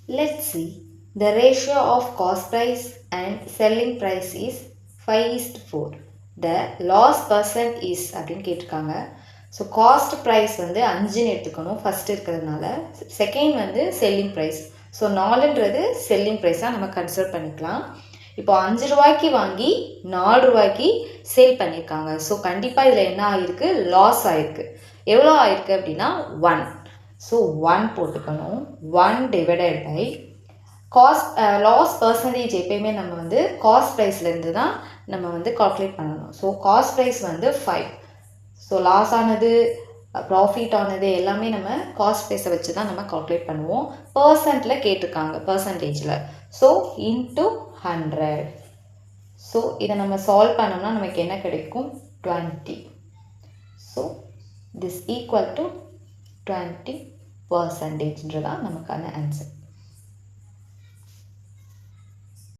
Let's see. The ratio of cost price and selling price is 5:4. The loss percent is அப்படின்னு கேட்டிருக்காங்க. So cost price வந்து 5ன்னு எடுத்துக்கணும் first இருக்கிறதுனால. Second வந்து selling price. So 4ன்றது selling ப்ரைஸாக நம்ம consider பண்ணிக்கலாம். இப்போ 5 ரூபாய்க்கு வாங்கி 4 ரூபாய்க்கு சேல் பண்ணியிருக்காங்க. ஸோ கண்டிப்பாக இதில் என்ன ஆகிருக்கு? லாஸ் ஆகிருக்கு. எவ்வளோ ஆகிருக்கு அப்படின்னா 1. ஸோ 1 போட்டுக்கணும். 1 divided by cost loss percentage எப்பயுமே நம்ம வந்து காஸ்ட் ப்ரைஸ்லேருந்து தான் நம்ம வந்து கால்குலேட் பண்ணணும். ஸோ காஸ்ட் ப்ரைஸ் வந்து 5. ஸோ லாஸ் ஆனது ப்ராஃபிட் ஆனது எல்லாமே நம்ம காஸ்ட் ப்ரைஸை வச்சு தான் நம்ம கால்குலேட் பண்ணுவோம். பர்சன்ட்டில் கேட்டிருக்காங்க, பர்சன்டேஜில். So into 100. ஸோ இதை நம்ம சால்வ் பண்ணோம்னா நமக்கு என்ன கிடைக்கும்? 20. ஸோ திஸ் ஈக்குவல் டு 20% நமக்கான ஆன்சர்.